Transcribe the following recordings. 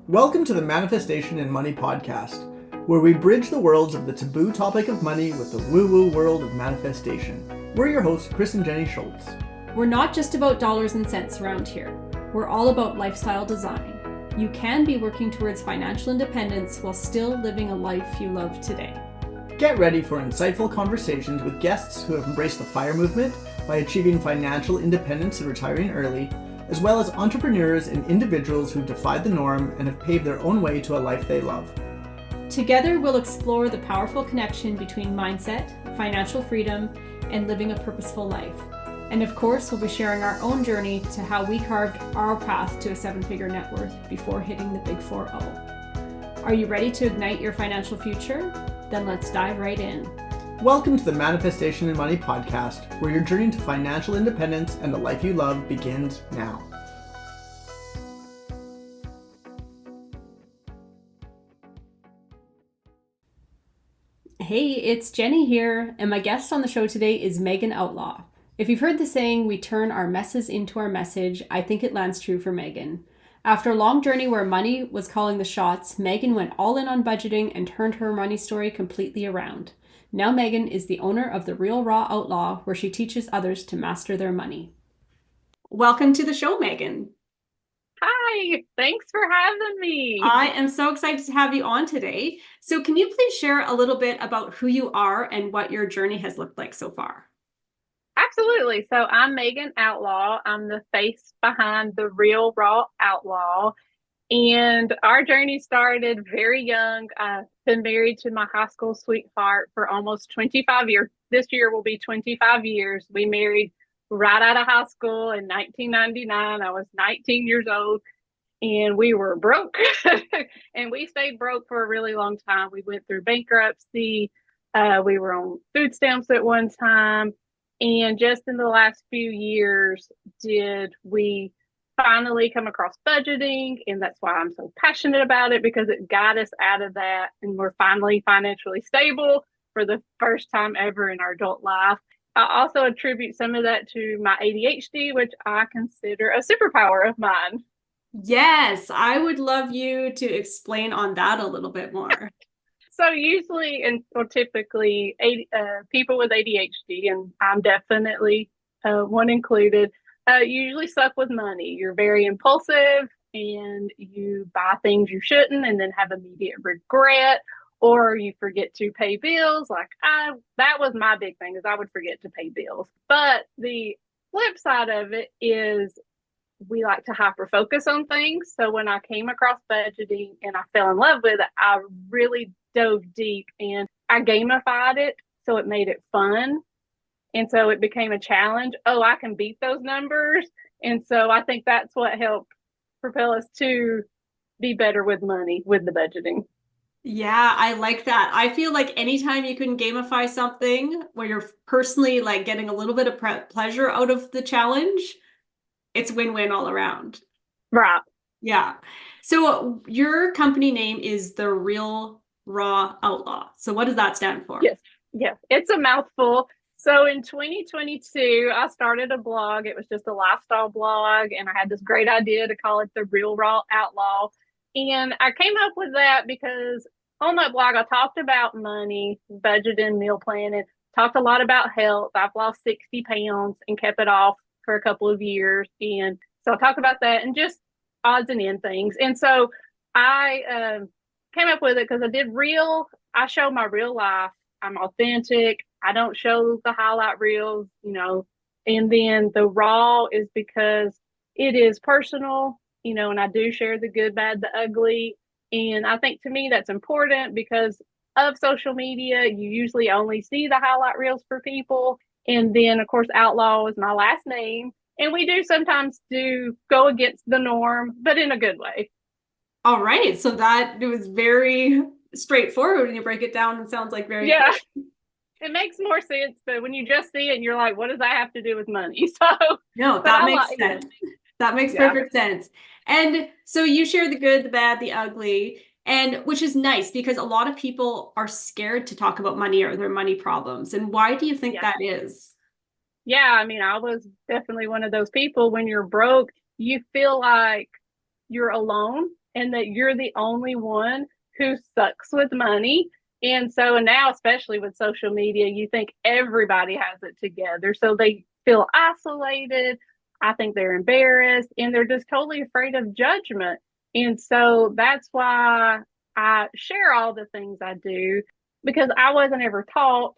Welcome to the Manifestation and Money podcast, where we bridge the worlds of the taboo topic of money with the woo-woo world of manifestation. We're your hosts, Chris and Jenni Schultz. We're not just about dollars and cents around here. We're all about lifestyle design. You can be working towards financial independence while still living a life you love today. Get ready for insightful conversations with guests who have embraced the FIRE movement by achieving financial independence and retiring early, as well as entrepreneurs and individuals who defied the norm and have paved their own way to a life they love. Together, we'll explore the powerful connection between mindset, financial freedom, and living a purposeful life. And of course, we'll be sharing our own journey to how we carved our path to a seven-figure net worth before hitting the big 4-0. Are you ready to ignite your financial future? Then let's dive right in. Welcome to the Manifestation and Money podcast, where your journey to financial independence and the life you love begins now. Hey, it's Jenni here, and my guest on the show today is Magan Outlaw. If you've heard the saying, we turn our messes into our message, I think it lands true for Magan. After a long journey where money was calling the shots, Magan went all in on budgeting and turned her money story completely around. Now Magan is the owner of the Real Raw Outlaw, where she teaches others to master their money. Welcome to the show, Magan. Hi, thanks for having me. I am so excited to have you on today. So can you please share a little bit about who you are and what your journey has looked like so far? Absolutely. So I'm Magan Outlaw. I'm the face behind the Real Raw Outlaw. And our journey started very young. I've been married to my high school sweetheart for almost 25 years. This year will be 25 years. We married right out of high school in 1999. I was 19 years old and we were broke. And we stayed broke for a really long time. We went through bankruptcy. We were on food stamps at one time. And just in the last few years, did we finally come across budgeting. And that's why I'm so passionate about it, because it got us out of that. And we're finally financially stable for the first time ever in our adult life. I also attribute some of that to my ADHD, which I consider a superpower of mine. Yes, I would love you to explain on that a little bit more. So usually, or typically, people with ADHD, and I'm definitely one included, usually suck with money. You're very impulsive and you buy things you shouldn't and then have immediate regret, or you forget to pay bills. That was my big thing, is I would forget to pay bills. But the flip side of it is we like to hyper focus on things. So when I came across budgeting and I fell in love with it, I really dove deep and I gamified it. So it made it fun. And so it became a challenge. Oh, I can beat those numbers. And so I think that's what helped propel us to be better with money, with the budgeting. Yeah, I like that. I feel like anytime you can gamify something where you're personally like getting a little bit of pleasure out of the challenge, it's win-win all around. Right. Yeah. So your company name is the Real Raw Outlaw. So what does that stand for? Yes. It's a mouthful. So in 2022, I started a blog. It was just a lifestyle blog. And I had this great idea to call it the Real Raw Outlaw. And I came up with that because on that blog, I talked about money, budgeting, meal planning, talked a lot about health. I've lost 60 pounds and kept it off for a couple of years. And so I talk about that and just odds and end things. And so I came up with it because I show my real life. I'm authentic. I don't show the highlight reels, and then the raw is because it is personal, and I do share the good, bad, the ugly. And I think to me that's important because of social media. You usually only see the highlight reels for people. And then, of course, Outlaw is my last name. And we do sometimes go against the norm, but in a good way. All right. So it was very straightforward when you break it down. It sounds like very cool. It makes more sense, but when you just see it, you're like, what does that have to do with money? So no, that makes sense. That makes perfect sense. And so you share the good, the bad, the ugly, and which is nice because a lot of people are scared to talk about money or their money problems. And why do you think that is? Yeah, I mean, I was definitely one of those people. When you're broke, you feel like you're alone and that you're the only one who sucks with money. And so, and now, especially with social media, you think everybody has it together. So they feel isolated. I think they're embarrassed and they're just totally afraid of judgment. And so that's why I share all the things I do, because I wasn't ever taught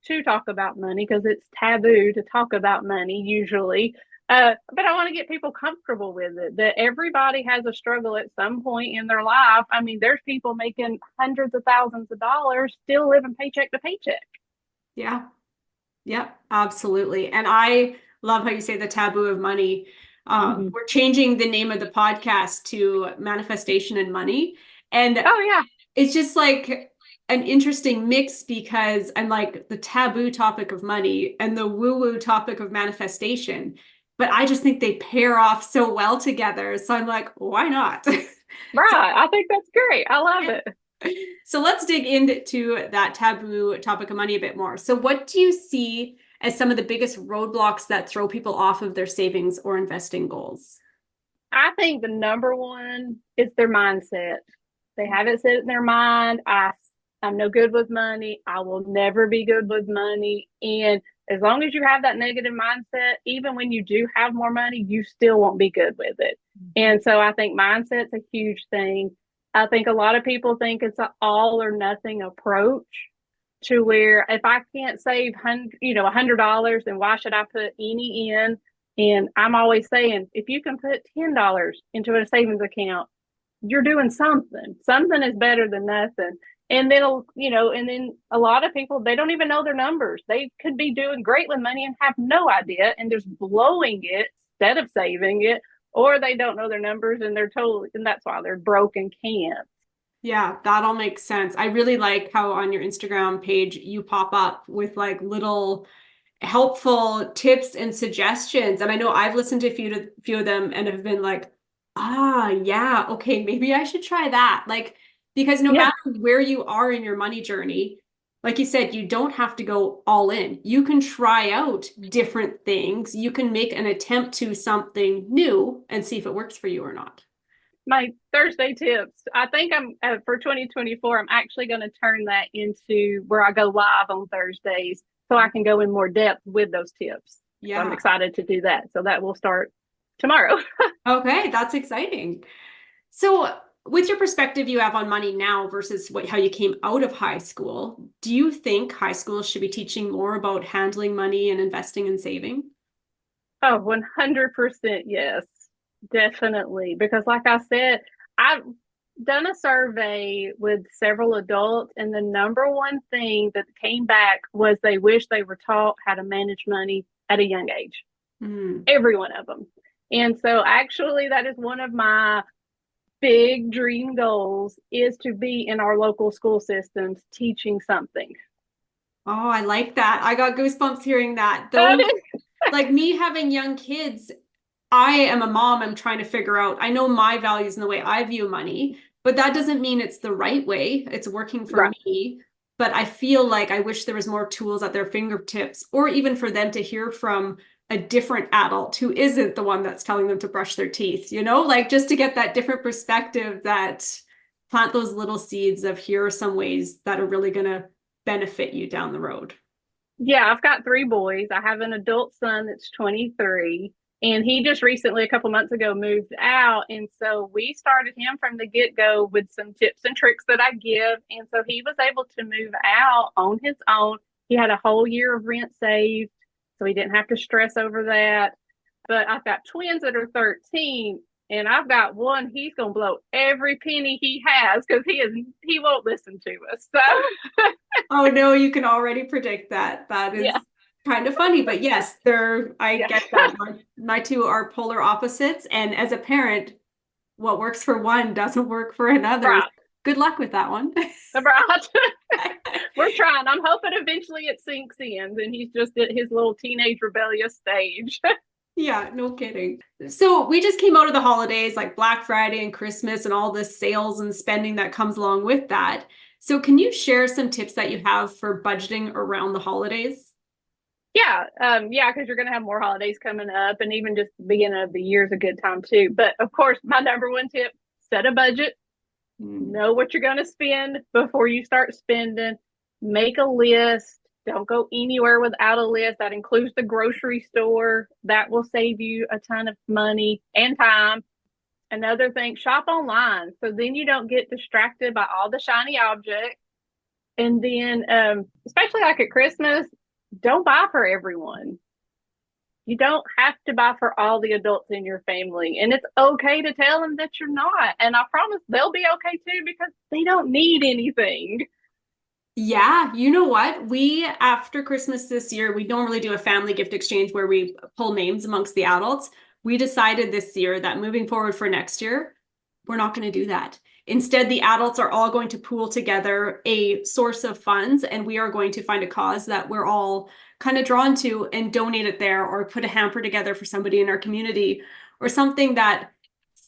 to talk about money because it's taboo to talk about money usually. But I want to get people comfortable with it, that everybody has a struggle at some point in their life. I mean, there's people making hundreds of thousands of dollars still living paycheck to paycheck. Yeah. Yep, absolutely. And I love how you say the taboo of money. We're changing the name of the podcast to Manifestation and Money. And oh, yeah, it's just like an interesting mix, because I'm like the taboo topic of money and the woo-woo topic of manifestation. But I just think they pair off so well together. So I'm like, why not? Right. I think that's great. I love it. So let's dig into that taboo topic of money a bit more. So what do you see as some of the biggest roadblocks that throw people off of their savings or investing goals? I think the number one is their mindset. They have it set in their mind. I'm no good with money. I will never be good with money. And as long as you have that negative mindset, even when you do have more money, you still won't be good with it. And so I think mindset's a huge thing. I think a lot of people think it's an all or nothing approach, to where if I can't save $100, then why should I put any in? And I'm always saying, if you can put $10 into a savings account, you're doing something. Something is better than nothing. And then, and then a lot of people, they don't even know their numbers. They could be doing great with money and have no idea, and just blowing it instead of saving it, or they don't know their numbers and and that's why they're broke and can't. Yeah, that all makes sense. I really like how on your Instagram page, you pop up with like little helpful tips and suggestions. And I know I've listened to a few of them and have been like, yeah, okay, maybe I should try that. Like, because no matter where you are in your money journey, like you said, you don't have to go all in. You can try out different things. You can make an attempt to something new and see if it works for you or not. My Thursday tips, I think for 2024, I'm actually going to turn that into where I go live on Thursdays so I can go in more depth with those tips. Yeah. So I'm excited to do that. So that will start tomorrow. Okay, that's exciting. So with your perspective you have on money now versus how you came out of high school, do you think high school should be teaching more about handling money and investing and saving? Oh, 100% yes, definitely. Because like I said, I've done a survey with several adults, and the number one thing that came back was they wish they were taught how to manage money at a young age. Every one of them. And so actually that is one of my big dream goals, is to be in our local school systems teaching something. Oh, I like that. I got goosebumps hearing that. Though, like me having young kids, I am a mom. I'm trying to figure out, I know my values and the way I view money, but that doesn't mean it's the right way. It's working for me. But I feel like I wish there was more tools at their fingertips, or even for them to hear from a different adult who isn't the one that's telling them to brush their teeth, like just to get that different perspective, that plant those little seeds of here are some ways that are really going to benefit you down the road. Yeah, I've got 3 boys. I have an adult son that's 23, and he just recently, a couple months ago, moved out. And so we started him from the get-go with some tips and tricks that I give. And so he was able to move out on his own. He had a whole year of rent saved, so he didn't have to stress over that. But I've got twins that are 13, and I've got one, he's going to blow every penny he has because he won't listen to us. So. Oh, no, you can already predict that. That is kind of funny. But yes, I get that. My 2 are polar opposites. And as a parent, what works for one doesn't work for another. Right. Good luck with that one. Right. We're trying. I'm hoping eventually it sinks in and he's just at his little teenage rebellious stage. Yeah, no kidding. So we just came out of the holidays, like Black Friday and Christmas and all the sales and spending that comes along with that. So can you share some tips that you have for budgeting around the holidays? Yeah, because you're going to have more holidays coming up, and even just the beginning of the year is a good time too. But of course, my number one tip, set a budget, know what you're going to spend before you start spending, make a list. Don't go anywhere without a list. That includes the grocery store. That will save you a ton of money and time. Another thing, shop online. So then you don't get distracted by all the shiny objects. And then, especially like at Christmas, don't buy for everyone. You don't have to buy for all the adults in your family. And it's okay to tell them that you're not. And I promise they'll be okay too, because they don't need anything. Yeah, you know what? We, after Christmas this year, we don't really do a family gift exchange where we pull names amongst the adults. We decided this year that moving forward for next year, we're not going to do that. Instead, the adults are all going to pool together a source of funds, and we are going to find a cause that we're all kind of drawn to and donate it there, or put a hamper together for somebody in our community, or something that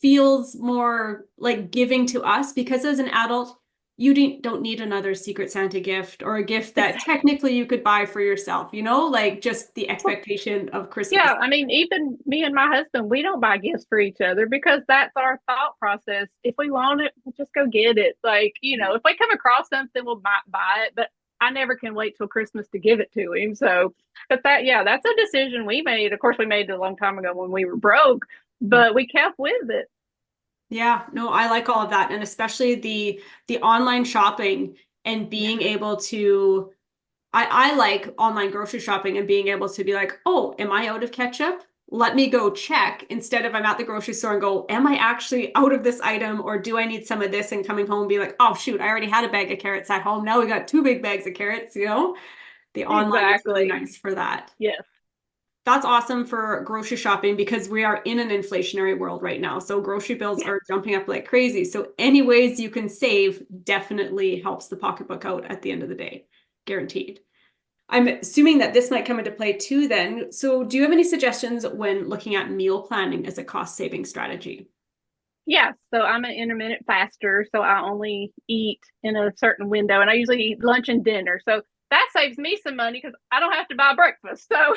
feels more like giving to us, because as an adult, you don't need another Secret Santa gift or a gift that technically you could buy for yourself, like just the expectation of Christmas. Yeah, I mean, even me and my husband, we don't buy gifts for each other because that's our thought process. If we want it, we'll just go get it. Like, if we come across something, we'll buy it. But I never can wait till Christmas to give it to him. So, but that's a decision we made. Of course, we made it a long time ago when we were broke, but we kept with it. Yeah, no, I like all of that. And especially the online shopping and being able to, I like online grocery shopping and being able to be like, oh, am I out of ketchup? Let me go check, instead of I'm at the grocery store and go, am I actually out of this item, or do I need some of this, and coming home and be like, oh shoot, I already had a bag of carrots at home. Now we got 2 big bags of carrots, The online is really nice for that. Yes. That's awesome for grocery shopping, because we are in an inflationary world right now. So grocery bills are jumping up like crazy. So any ways you can save definitely helps the pocketbook out at the end of the day, guaranteed. I'm assuming that this might come into play too then. So do you have any suggestions when looking at meal planning as a cost saving strategy? Yeah, so I'm an intermittent faster, so I only eat in a certain window, and I usually eat lunch and dinner. So that saves me some money because I don't have to buy breakfast. So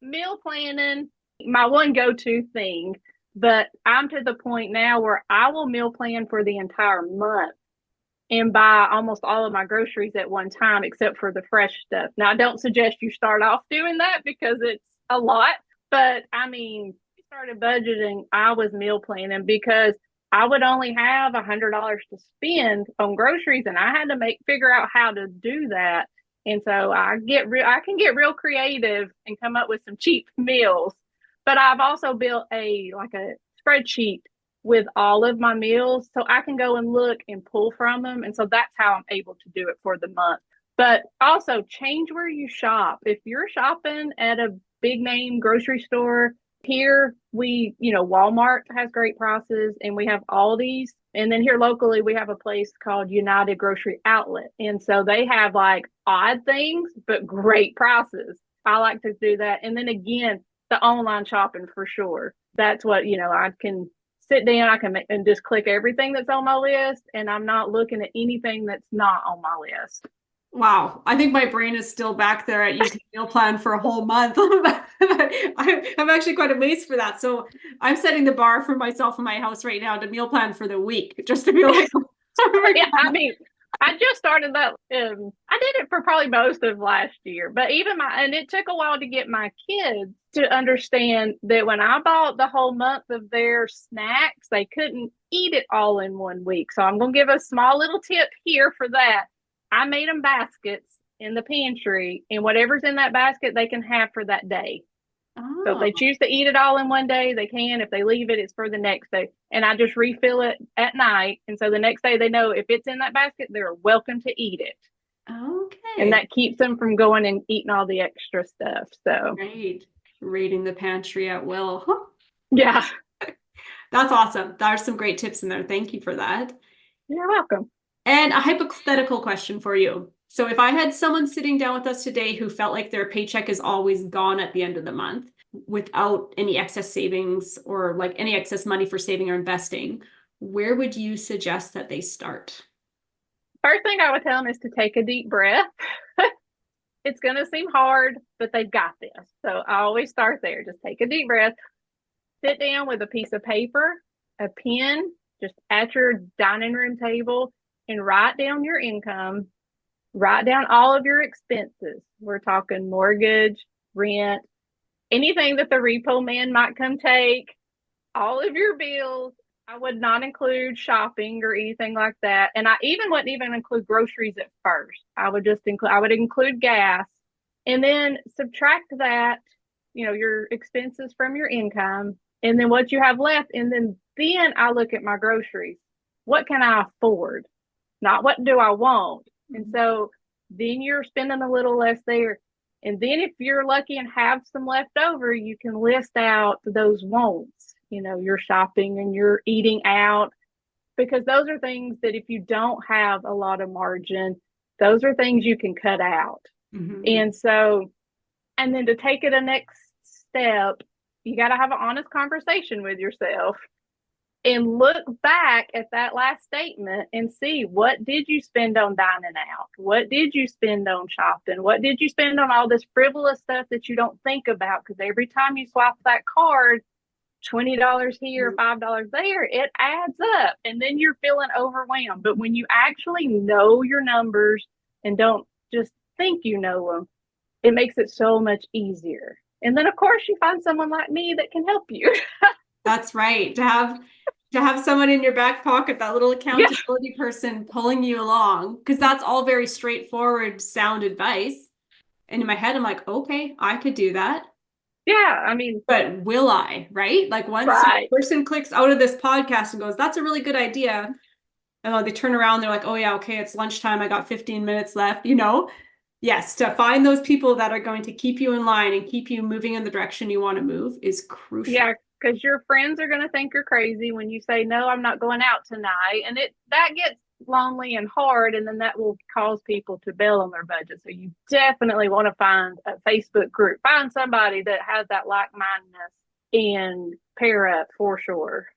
meal planning, my one go-to thing, but I'm to the point now where I will meal plan for the entire month and buy almost all of my groceries at one time, except for the fresh stuff. Now, I don't suggest you start off doing that because it's a lot, but I mean, I started budgeting, I was meal planning because I would only have $100 to spend on groceries, and I had to figure out how to do that. And so I can get real creative and come up with some cheap meals. But I've also built a spreadsheet with all of my meals, so I can go and look and pull from them. And so that's how I'm able to do it for the month. But also change where you shop. If you're shopping at a big name grocery store, here Walmart has great prices, and we have Aldi's. And then here locally, we have a place called United Grocery Outlet. And so they have like odd things, but great prices. I like to do that. And then again, the online shopping for sure. That's what, I can sit down, I can and just click everything that's on my list, and I'm not looking at anything that's not on my list. Wow, I think my brain is still back there at you can meal plan for a whole month. I'm actually quite amazed for that. So I'm setting the bar for myself in my house right now to meal plan for the week, just to be like, yeah, I mean, I just started that. I did it for probably most of last year, but and it took a while to get my kids to understand that when I bought the whole month of their snacks, they couldn't eat it all in one week. So I'm going to give a small little tip here for that. I made them baskets in the pantry, and whatever's in that basket, they can have for that day. Oh. So if they choose to eat it all in one day, they can. If they leave it, it's for the next day. And I just refill it at night. And so the next day, they know if it's in that basket, they're welcome to eat it. Okay. And that keeps them from going and eating all the extra stuff. So great. Raiding the pantry at will. Huh. Yeah. That's awesome. There's some great tips in there. Thank you for that. You're welcome. And a hypothetical question for you. So if I had someone sitting down with us today who felt like their paycheck is always gone at the end of the month without any excess savings or like any excess money for saving or investing, where would you suggest that they start? First thing I would tell them is to take a deep breath. It's going to seem hard, but they've got this. So I always start there. Just take a deep breath, sit down with a piece of paper, a pen just at your dining room table and write down your income, write down all of your expenses. We're talking mortgage, rent, anything that the repo man might come take, all of your bills. I would not include shopping or anything like that. And I even wouldn't even include groceries at first. I would include gas, and then subtract that, your expenses from your income, and then what you have left. And then I look at my groceries. What can I afford? Not what do I want? And so then you're spending a little less there. And then if you're lucky and have some left over, you can list out those wants, your shopping and your eating out, because those are things that if you don't have a lot of margin, those are things you can cut out. And so, and then to take it a next step, you got to have an honest conversation with yourself and look back at that last statement and see, what did you spend on dining out? What did you spend on shopping? What did you spend on all this frivolous stuff that you don't think about? Because every time you swipe that card, $20 here, $5 there, it adds up. And then you're feeling overwhelmed. But when you actually know your numbers and don't just think you know them, it makes it so much easier. And then, of course, you find someone like me that can help you. That's right. To have someone in your back pocket, that little accountability person pulling you along, because that's all very straightforward, sound advice. And in my head, I'm like, okay, I could do that. Yeah, I mean, but will I, right? Like once a person clicks out of this podcast and goes, that's a really good idea. And they turn around, they're like, oh yeah, okay, it's lunchtime. I got 15 minutes left, Yes, to find those people that are going to keep you in line and keep you moving in the direction you want to move is crucial. Yeah, because your friends are going to think you're crazy when you say, no, I'm not going out tonight. And that gets lonely and hard, and then that will cause people to bail on their budget. So you definitely want to find a Facebook group, find somebody that has that like-mindedness and pair up for sure.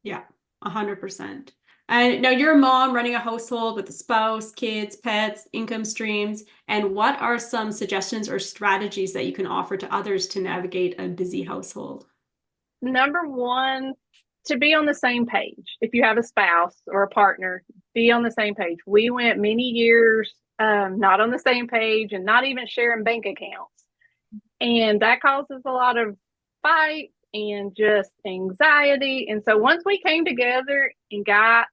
Yeah, 100%. And now you're a mom running a household with a spouse, kids, pets, income streams. And what are some suggestions or strategies that you can offer to others to navigate a busy household? Number one, to be on the same page. If you have a spouse or a partner, be on the same page. We went many years not on the same page and not even sharing bank accounts. And that causes a lot of fight and just anxiety. And so once we came together and got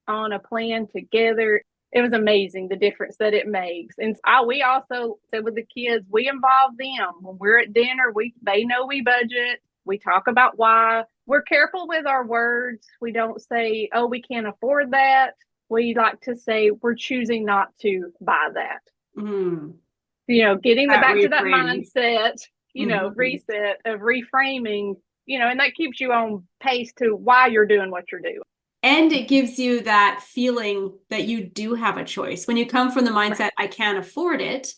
on a plan together, it was amazing the difference that it makes. And we also said with the kids, we involve them. When we're at dinner, they know we budget. We talk about why. We're careful with our words. We don't say, oh, we can't afford that. We like to say we're choosing not to buy that. Getting back to that mindset, reset of reframing, and that keeps you on pace to why you're doing what you're doing. And it gives you that feeling that you do have a choice. When you come from the mindset, I can't afford it,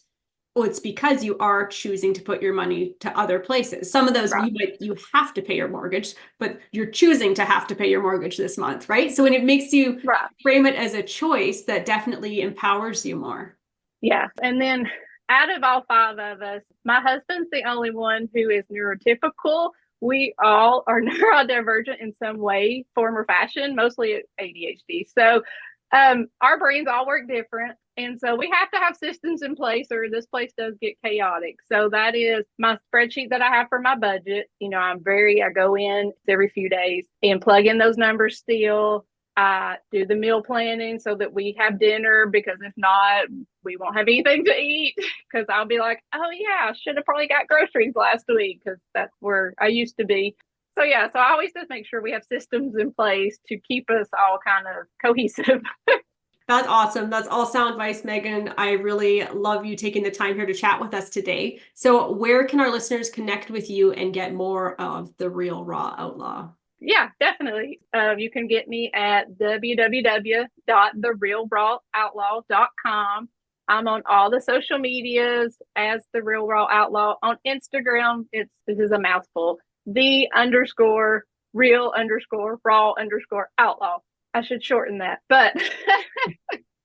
well, it's because you are choosing to put your money to other places. Some of those, you have to pay your mortgage, but you're choosing to have to pay your mortgage this month, right? So when it makes you frame it as a choice, that definitely empowers you more. Yeah. And then out of all 5 of us, my husband's the only one who is neurotypical. We all are neurodivergent in some way, form, or fashion, mostly ADHD. So our brains all work different. And so we have to have systems in place or this place does get chaotic. So that is my spreadsheet that I have for my budget. I go in every few days and plug in those numbers still. I do the meal planning so that we have dinner, because if not, we won't have anything to eat, because I'll be like, oh yeah, I should have probably got groceries last week, because that's where I used to be. So yeah, so I always just make sure we have systems in place to keep us all kind of cohesive. That's awesome. That's all sound advice, Megan. I really love you taking the time here to chat with us today. So where can our listeners connect with you and get more of the Real Raw Outlaw? Yeah, definitely. You can get me at www.therealrawoutlaw.com. I'm on all the social medias as the Real Raw Outlaw. On Instagram, this is a mouthful, _real_raw_outlaw. I should shorten that, but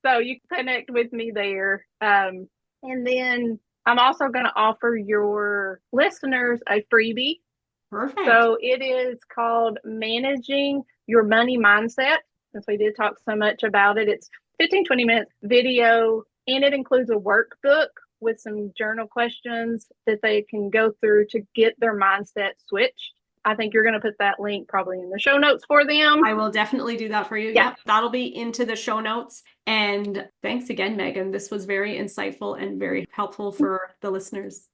so you can connect with me there. And then I'm also going to offer your listeners a freebie. Perfect. So it is called Managing your money mindset, since we did talk so much about it. It's 15-20 minutes video, and it includes a workbook with some journal questions that they can go through to get their mindset switched. I think you're going to put that link probably in the show notes for them. I will definitely do that for you. Yeah. Yep, that'll be into the show notes. And thanks again, Megan. This was very insightful and very helpful for the listeners.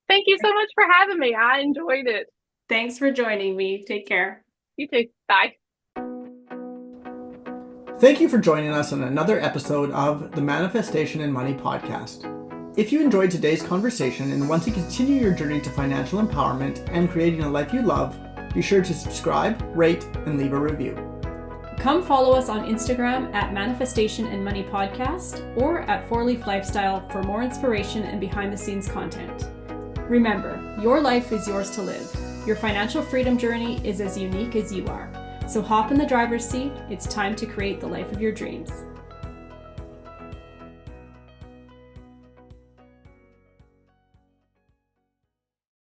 Thank you so much for having me. I enjoyed it. Thanks for joining me. Take care. You too. Bye. Thank you for joining us on another episode of the Manifestation and Money podcast. If you enjoyed today's conversation and want to continue your journey to financial empowerment and creating a life you love, be sure to subscribe, rate, and leave a review. Come follow us on Instagram at Manifestation and Money Podcast or at 4Leaf Lifestyle for more inspiration and behind the scenes content. Remember, your life is yours to live. Your financial freedom journey is as unique as you are. So hop in the driver's seat. It's time to create the life of your dreams.